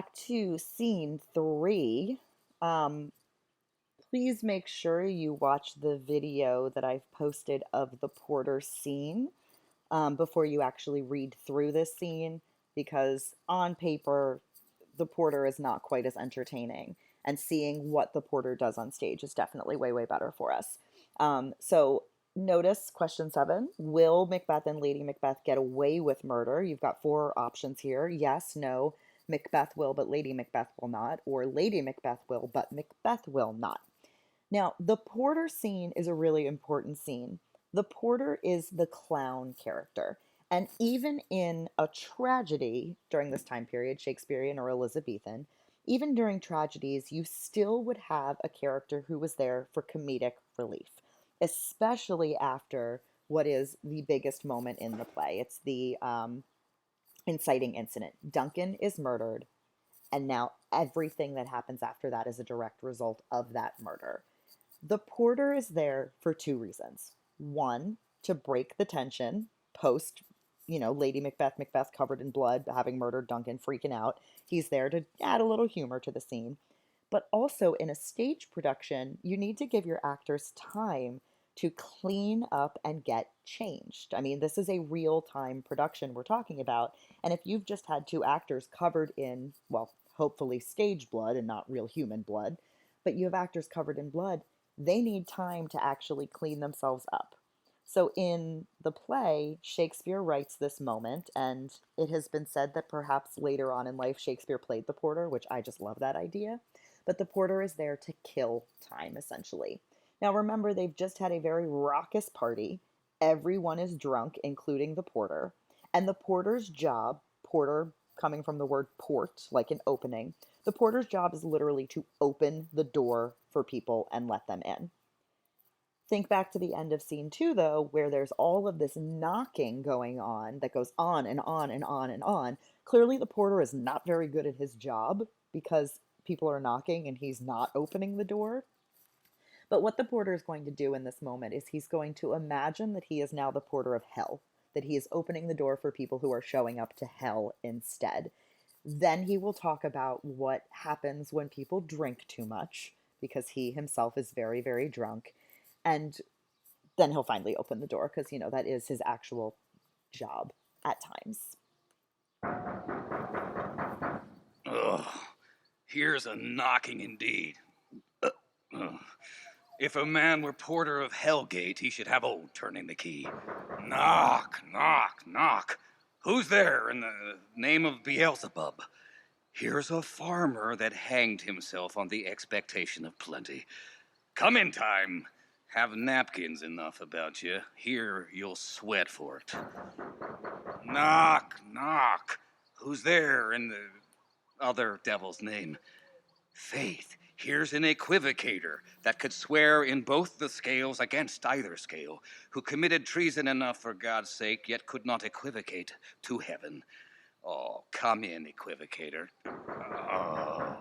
Back to scene 3. Um, Please make sure you watch the video that I've posted of the porter scene before you actually read through this scene, because on paper, the porter is not quite as entertaining. And seeing what the porter does on stage is definitely way, way better for us. So notice question 7. Will Macbeth and Lady Macbeth get away with murder? You've got 4 options here. Yes, no, Macbeth will, but Lady Macbeth will not. Or Lady Macbeth will, but Macbeth will not. Now, the porter scene is a really important scene. The porter is the clown character. And even in a tragedy during this time period, Shakespearean or Elizabethan, even during tragedies, you still would have a character who was there for comedic relief, especially after what is the biggest moment in the play. It's the inciting incident. Duncan is murdered, and now everything that happens after that is a direct result of that murder. The porter is there for 2 reasons. One, to break the tension post, Lady Macbeth, Macbeth covered in blood, having murdered Duncan, freaking out. He's there to add a little humor to the scene. But also, in a stage production, you need to give your actors time to clean up and get changed. I mean, this is a real time production we're talking about. And if you've just had 2 actors covered in, well, hopefully stage blood and not real human blood, but you have actors covered in blood, they need time to actually clean themselves up. So in the play, Shakespeare writes this moment, and it has been said that perhaps later on in life Shakespeare played the porter, which I just love that idea. But the porter is there to kill time, essentially. Now remember, they've just had a very raucous party. Everyone is drunk, including the porter. And the porter's job, porter coming from the word port, like an opening, the porter's job is literally to open the door for people and let them in. Think back to the end of scene 2, though, where there's all of this knocking going on that goes on and on and on and on. Clearly, the porter is not very good at his job because people are knocking and he's not opening the door. But what the porter is going to do in this moment is he's going to imagine that he is now the porter of hell, that he is opening the door for people who are showing up to hell instead. Then he will talk about what happens when people drink too much, because he himself is very, very drunk. And then he'll finally open the door because, that is his actual job at times. Ugh, here's a knocking indeed. Ugh. If a man were porter of Hellgate, he should have old turning the key. Knock, knock, knock. Who's there in the name of Beelzebub? Here's a farmer that hanged himself on the expectation of plenty. Come in time. Have napkins enough about you. Here you'll sweat for it. Knock, knock. Who's there in the other devil's name? Faith, here's an equivocator that could swear in both the scales against either scale, who committed treason enough for God's sake, yet could not equivocate to heaven. Oh, come in, equivocator. Oh.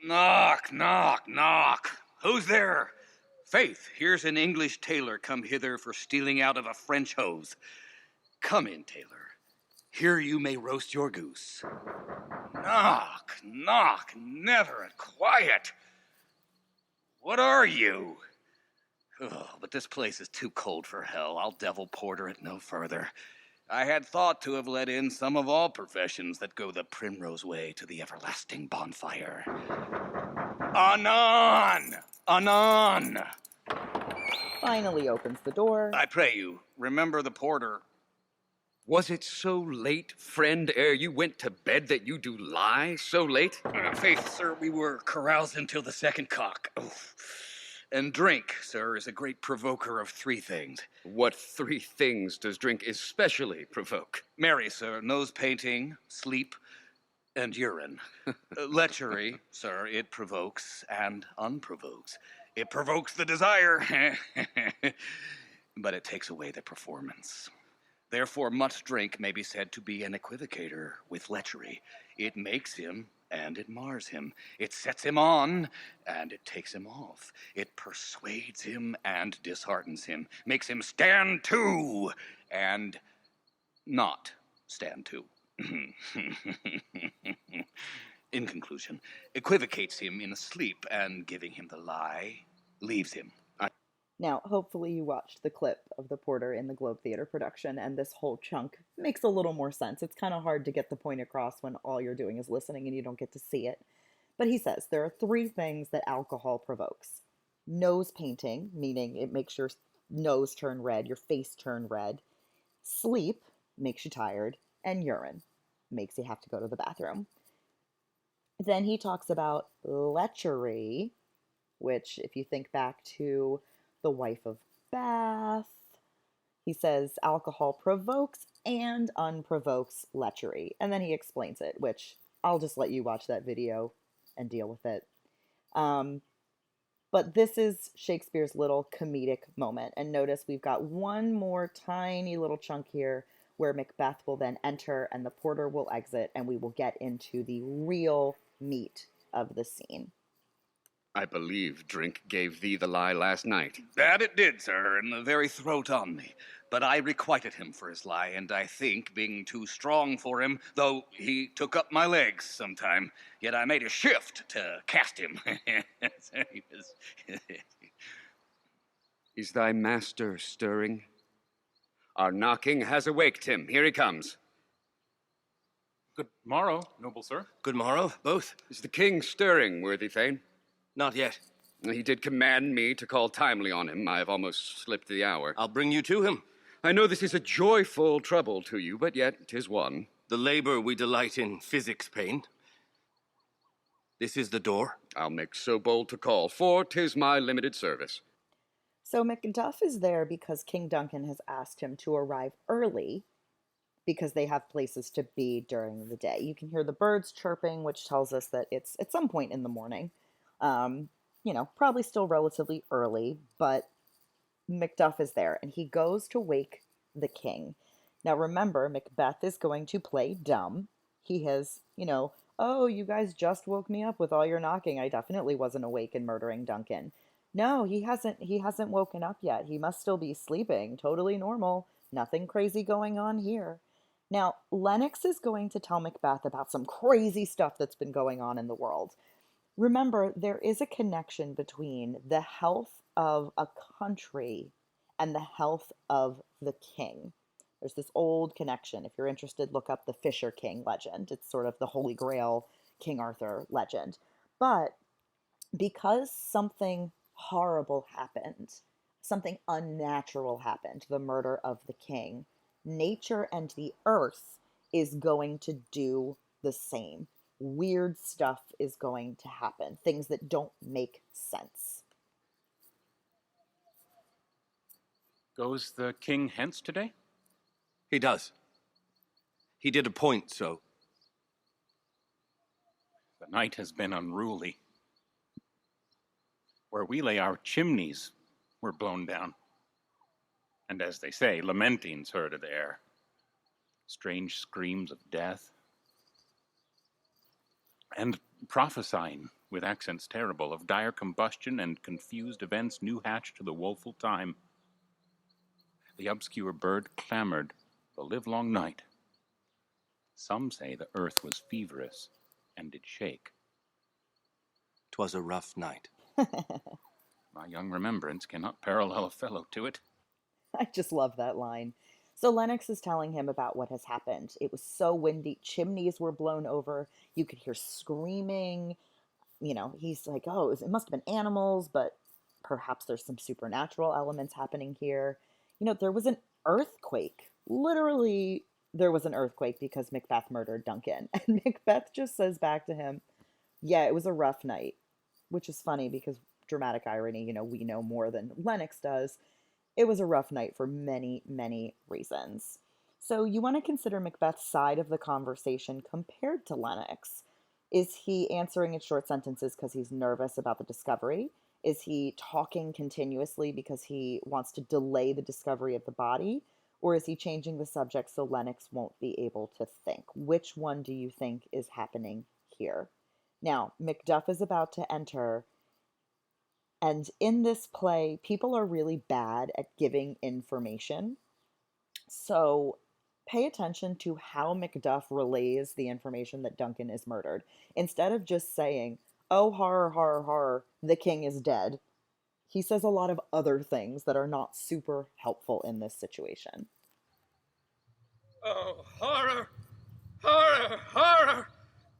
Knock, knock, knock. Who's there? Faith, here's an English tailor come hither for stealing out of a French hose. Come in, tailor. Here you may roast your goose. Knock, knock, never quiet. What are you? Oh, but this place is too cold for hell. I'll devil porter it no further. I had thought to have let in some of all professions that go the primrose way to the everlasting bonfire. Anon! Anon! Finally opens the door. I pray you, remember the porter. Was it so late, friend, ere you went to bed that you do lie so late? Faith, sir, we were caroused until the second cock. Oh. And drink, sir, is a great provoker of 3 things. What 3 things does drink especially provoke? Marry, sir, nose painting, sleep, and urine. Lechery, sir, it provokes and unprovokes. It provokes the desire, but it takes away the performance. Therefore, much drink may be said to be an equivocator with lechery. It makes him, and it mars him. It sets him on, and it takes him off. It persuades him and disheartens him. Makes him stand to, and not stand to. in conclusion, equivocates him in a sleep and, giving him the lie, leaves him. Now, hopefully you watched the clip of the porter in the Globe Theater production, and this whole chunk makes a little more sense. It's kind of hard to get the point across when all you're doing is listening and you don't get to see it. But he says there are three things that alcohol provokes: nose painting, meaning it makes your nose turn red, your face turn red; sleep, makes you tired; and urine, makes you have to go to the bathroom. Then he talks about lechery, which, if you think back to the wife of Bath, he says alcohol provokes and unprovokes lechery. And then he explains it, which I'll just let you watch that video and deal with it. Um, but this is Shakespeare's little comedic moment. And notice we've got one more tiny little chunk here where Macbeth will then enter and the porter will exit, and we will get into the real meat of the scene. I believe drink gave thee the lie last night. That it did, sir, in the very throat on me. But I requited him for his lie, and I think, being too strong for him, though he took up my legs sometime, yet I made a shift to cast him. Is thy master stirring? Our knocking has awaked him. Here he comes. Good morrow, noble sir. Good morrow, both. Is the king stirring, worthy Thane? Not yet. He did command me to call timely on him. I have almost slipped the hour. I'll bring you to him. I know this is a joyful trouble to you, but yet 'tis one. The labor we delight in physics pain. This is the door. I'll make so bold to call, for 'tis my limited service. So Macduff is there because King Duncan has asked him to arrive early because they have places to be during the day. You can hear the birds chirping, which tells us that it's at some point in the morning. Probably still relatively early, but Macduff is there and he goes to wake the king. Now remember, Macbeth is going to play dumb. He has, oh, you guys just woke me up with all your knocking. I definitely wasn't awake and murdering Duncan. No, he hasn't woken up yet. He must still be sleeping. Totally normal. Nothing crazy going on here. Now, Lennox is going to tell Macbeth about some crazy stuff that's been going on in the world. Remember, there is a connection between the health of a country and the health of the king. There's this old connection. If you're interested, look up the Fisher King legend. It's sort of the Holy Grail King Arthur legend. But because something horrible happened, something unnatural happened, the murder of the king, nature and the earth is going to do the same. Weird stuff is going to happen, things that don't make sense. Goes the king hence today? He does. He did appoint so. The night has been unruly. Where we lay, our chimneys were blown down. And as they say, lamentings heard of the air. Strange screams of death. And prophesying, with accents terrible, of dire combustion and confused events new hatched to the woeful time. The obscure bird clamored the livelong night. Some say the earth was feverous and did shake. 'Twas a rough night. My young remembrance cannot parallel a fellow to it. I just love that line. So Lennox is telling him about what has happened. It was so windy, chimneys were blown over, you could hear screaming. He's like, oh, it must have been animals, but perhaps there's some supernatural elements happening here. There was an earthquake. Literally, there was an earthquake because Macbeth murdered Duncan. And Macbeth just says back to him, yeah, it was a rough night, which is funny because dramatic irony, we know more than Lennox does. It was a rough night for many, many reasons. So you want to consider Macbeth's side of the conversation compared to Lennox. Is he answering in short sentences because he's nervous about the discovery? Is he talking continuously because he wants to delay the discovery of the body? Or is he changing the subject so Lennox won't be able to think? Which one do you think is happening here? Now, Macduff is about to enter. And in this play, people are really bad at giving information. So Pay attention to how Macduff relays the information that Duncan is murdered. Instead of just saying, oh, horror, horror, horror, the king is dead, he says a lot of other things that are not super helpful in this situation. Oh, horror! Horror! Horror!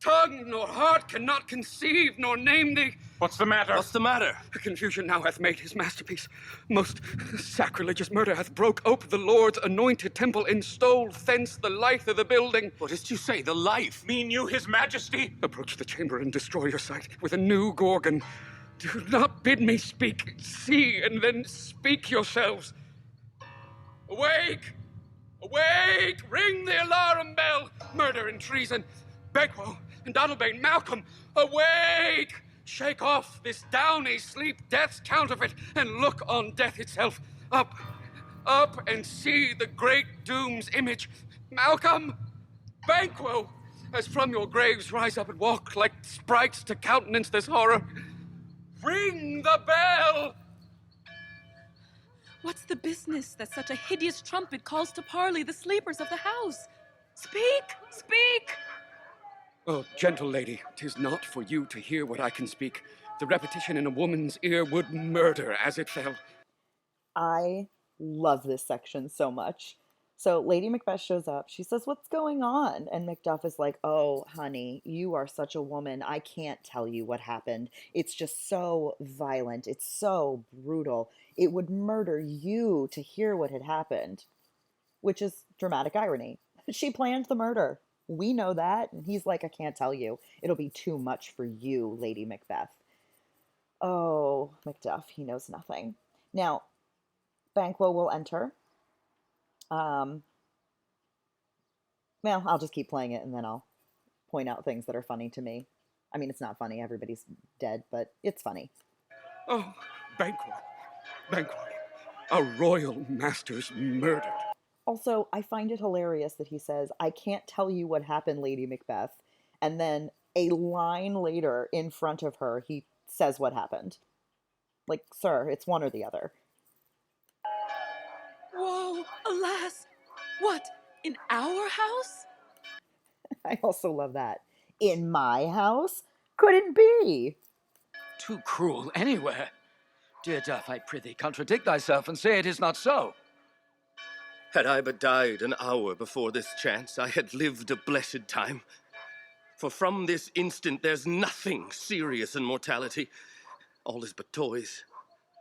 Tongue nor heart cannot conceive nor name thee. What's the matter? What's the matter? Confusion now hath made his masterpiece. Most sacrilegious murder hath broke ope the Lord's anointed temple and stole thence the life of the building. What did you say? The life? Mean you his majesty? Approach the chamber and destroy your sight with a new Gorgon. Do not bid me speak. See, and then speak yourselves. Awake! Awake! Ring the alarm bell! Murder and treason! Beckwell and Donalbain, Malcolm, awake! Shake off this downy sleep, death's counterfeit, and look on death itself. Up, up, and see the great doom's image. Malcolm! Banquo! As from your graves rise up and walk like sprites to countenance this horror. Ring the bell! What's the business that such a hideous trumpet calls to parley the sleepers of the house? Speak! Speak! Oh, gentle lady, 'tis not for you to hear what I can speak. The repetition in a woman's ear would murder as it fell. I love this section so much. So Lady Macbeth shows up. She says, what's going on? And Macduff is like, oh, honey, you are such a woman. I can't tell you what happened. It's just so violent. It's so brutal. It would murder you to hear what had happened, which is dramatic irony. She planned the murder. We know that. And he's like, I can't tell you. It'll be too much for you, Lady Macbeth. Oh, Macduff, he knows nothing. Now, Banquo will enter. Well, I'll just keep playing it and then I'll point out things that are funny to me. I mean, it's not funny. Everybody's dead, but it's funny. Oh, Banquo, Banquo, a royal master's murdered. Also, I find it hilarious that he says, I can't tell you what happened, Lady Macbeth. And then a line later in front of her, he says what happened. Like, sir, it's one or the other. Whoa, alas! What, in our house? I also love that. In my house? Couldn't be. Too cruel anywhere. Dear Duff, I prithee, contradict thyself and say it is not so. Had I but died an hour before this chance, I had lived a blessed time. For from this instant there's nothing serious in mortality. All is but toys.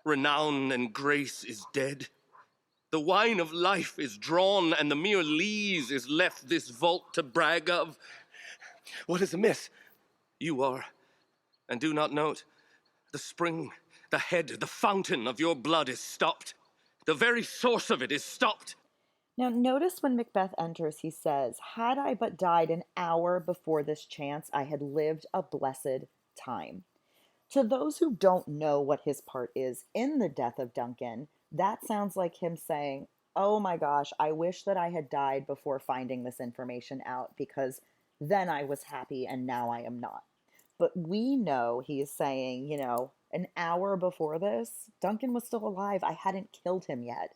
Renown and grace is dead. The wine of life is drawn, and the mere lees is left this vault to brag of. What is amiss? You are, and do not note, the spring, the head, the fountain of your blood is stopped. The very source of it is stopped. Now, notice when Macbeth enters, he says, had I but died an hour before this chance, I had lived a blessed time. To those who don't know what his part is in the death of Duncan, that sounds like him saying, oh my gosh, I wish that I had died before finding this information out because then I was happy and now I am not. But we know he is saying, you know, an hour before this, Duncan was still alive. I hadn't killed him yet.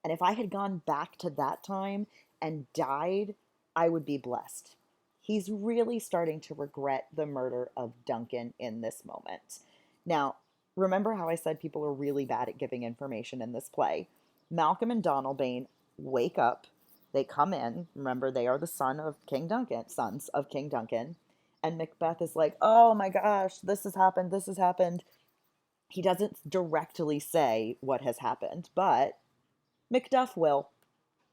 And if I had gone back to that time and died, I would be blessed. He's really starting to regret the murder of Duncan in this moment. Now, remember how I said people are really bad at giving information in this play? Malcolm and Donalbain wake up. They come in. Remember, they are the sons of King Duncan. And Macbeth is like, oh my gosh, this has happened, this has happened. He doesn't directly say what has happened, but Macduff will.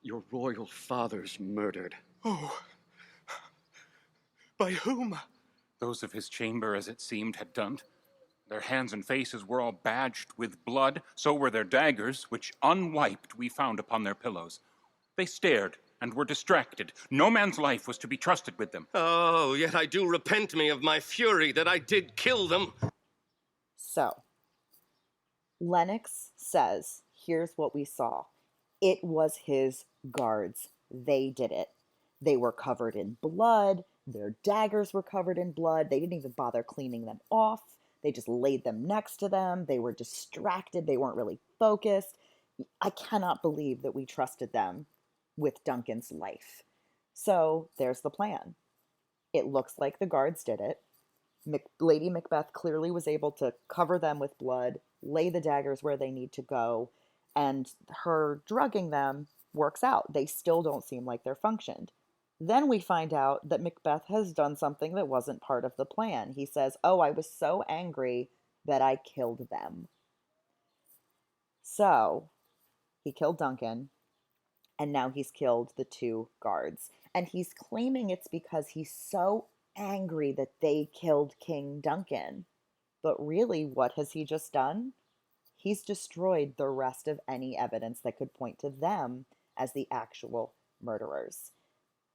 Your royal father's murdered. Oh, by whom? Those of his chamber, as it seemed, had done. Their hands and faces were all badged with blood, so were their daggers, which unwiped we found upon their pillows. They stared and were distracted. No man's life was to be trusted with them. Oh, yet I do repent me of my fury that I did kill them. So, Lennox says, here's what we saw. It was his guards. They did it. They were covered in blood. Their daggers were covered in blood. They didn't even bother cleaning them off. They just laid them next to them. They were distracted. They weren't really focused. I cannot believe that we trusted them with Duncan's life. So there's the plan. It looks like the guards did it. Lady Macbeth clearly was able to cover them with blood, lay the daggers where they need to go, and her drugging them works out. They still don't seem like they're functioned. Then we find out that Macbeth has done something that wasn't part of the plan. He says, "Oh, I was so angry that I killed them." So he killed Duncan, and now he's killed the two guards. And he's claiming it's because he's so angry that they killed King Duncan. But really, what has he just done? He's destroyed the rest of any evidence that could point to them as the actual murderers.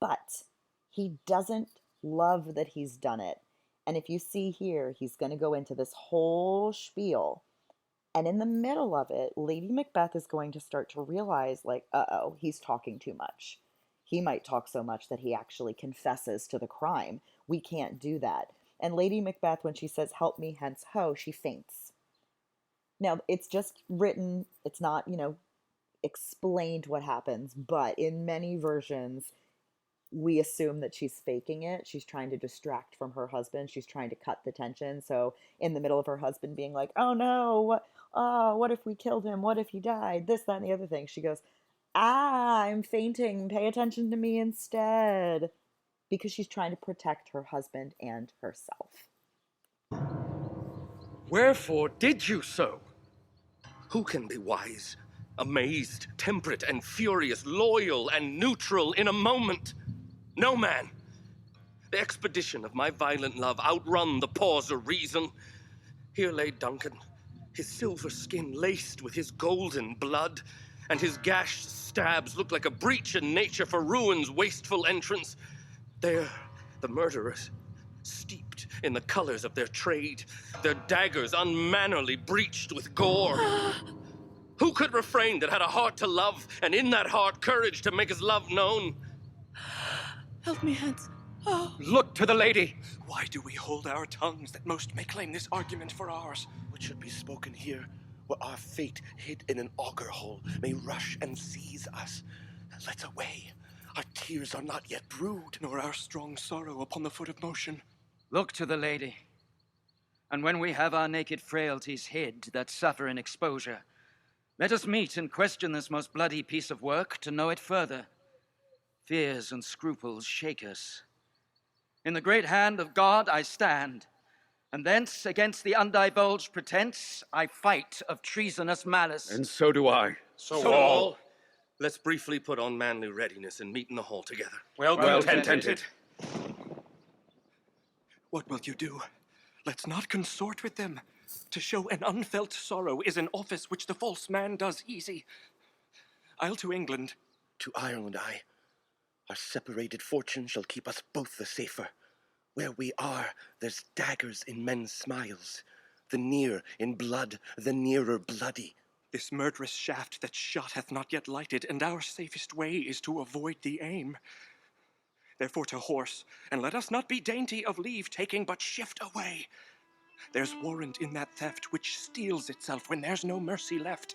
But he doesn't love that he's done it. And if you see here, he's going to go into this whole spiel. And in the middle of it, Lady Macbeth is going to start to realize, like, uh-oh, he's talking too much. He might talk so much that he actually confesses to the crime. We can't do that. And Lady Macbeth, when she says, "Help me, hence ho," she faints. Now, it's just written, it's not, explained what happens, but in many versions, we assume that she's faking it. She's trying to distract from her husband. She's trying to cut the tension. So in the middle of her husband being like, "Oh no, what if we killed him? What if he died? This, that, and the other thing." She goes, I'm fainting. Pay attention to me instead." Because she's trying to protect her husband and herself. Wherefore did you so? Who can be wise, amazed, temperate and furious, loyal and neutral in a moment? No man. The expedition of my violent love outrun the pause of reason. Here lay Duncan, his silver skin laced with his golden blood, and his gashed stabs looked like a breach in nature for ruin's wasteful entrance. There, the murderers, steeped in the colors of their trade, their daggers unmannerly breached with gore. Who could refrain that had a heart to love, and in that heart courage to make his love known? Help me, Hans. Oh. Look to the lady. Why do we hold our tongues that most may claim this argument for ours? What should be spoken here, where our fate, hid in an auger hole, may rush and seize us? Let's away. Our tears are not yet brewed, nor our strong sorrow upon the foot of motion. Look to the lady. And when we have our naked frailties hid that suffer in exposure, let us meet and question this most bloody piece of work to know it further. Fears and scruples shake us. In the great hand of God I stand, and thence against the undivulged pretense I fight of treasonous malice. And so do I. So all. Let's briefly put on manly readiness and meet in the hall together. Well contented. What will you do? Let's not consort with them. To show an unfelt sorrow is an office which the false man does easy. I'll to England. To Ireland I. Our separated fortune shall keep us both the safer. Where we are, there's daggers in men's smiles. The near in blood, the nearer bloody. This murderous shaft that shot hath not yet lighted, and our safest way is to avoid the aim. Therefore to horse, and let us not be dainty of leave-taking, but shift away. There's warrant in that theft which steals itself when there's no mercy left.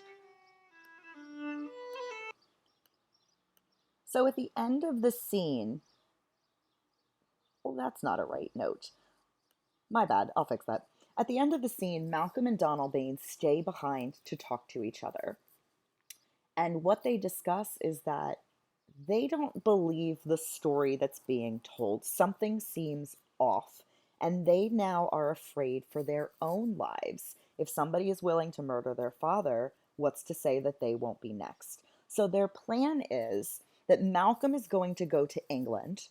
So at the end of the scene, well, that's not a right note. My bad, I'll fix that. At the end of the scene, Malcolm and Donalbain stay behind to talk to each other. And what they discuss is that they don't believe the story that's being told. Something seems off, and they now are afraid for their own lives. If somebody is willing to murder their father, what's to say that they won't be next? So their plan is that Malcolm is going to go to England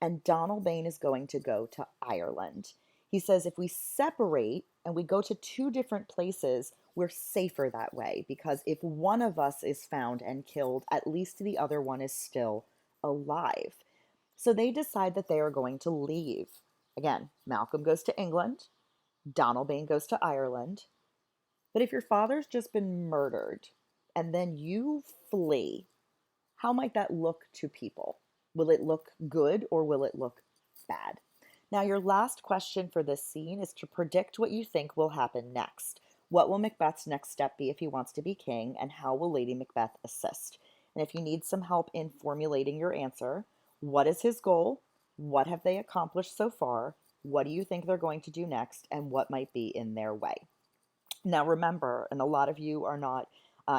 and Donalbain is going to go to Ireland. He says if we separate and we go to two different places, we're safer that way, because if one of us is found and killed, at least the other one is still alive. So they decide that they are going to leave. Again, Malcolm goes to England, Donalbain goes to Ireland. But if your father's just been murdered and then you flee, how might that look to people? Will it look good or will it look bad? Now, your last question for this scene is to predict what you think will happen next. What will Macbeth's next step be if he wants to be king, and how will Lady Macbeth assist? And if you need some help in formulating your answer, what is his goal? What have they accomplished so far? What do you think they're going to do next? And what might be in their way? Now, remember, and a lot of you are not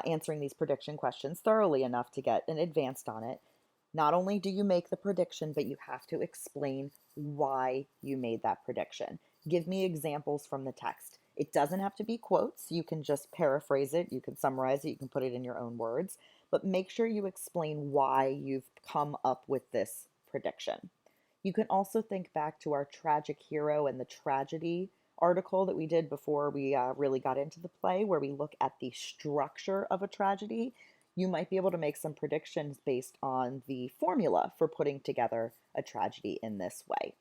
answering these prediction questions thoroughly enough to get an advanced on it. Not only do you make the prediction, but you have to explain why you made that prediction. Give me examples from the text. It doesn't have to be quotes. You can just paraphrase it, you can summarize it, you can put it in your own words, but make sure you explain why you've come up with this prediction. You can also think back to our tragic hero and the tragedy article that we did before we really got into the play, where we look at the structure of a tragedy. You might be able to make some predictions based on the formula for putting together a tragedy in this way.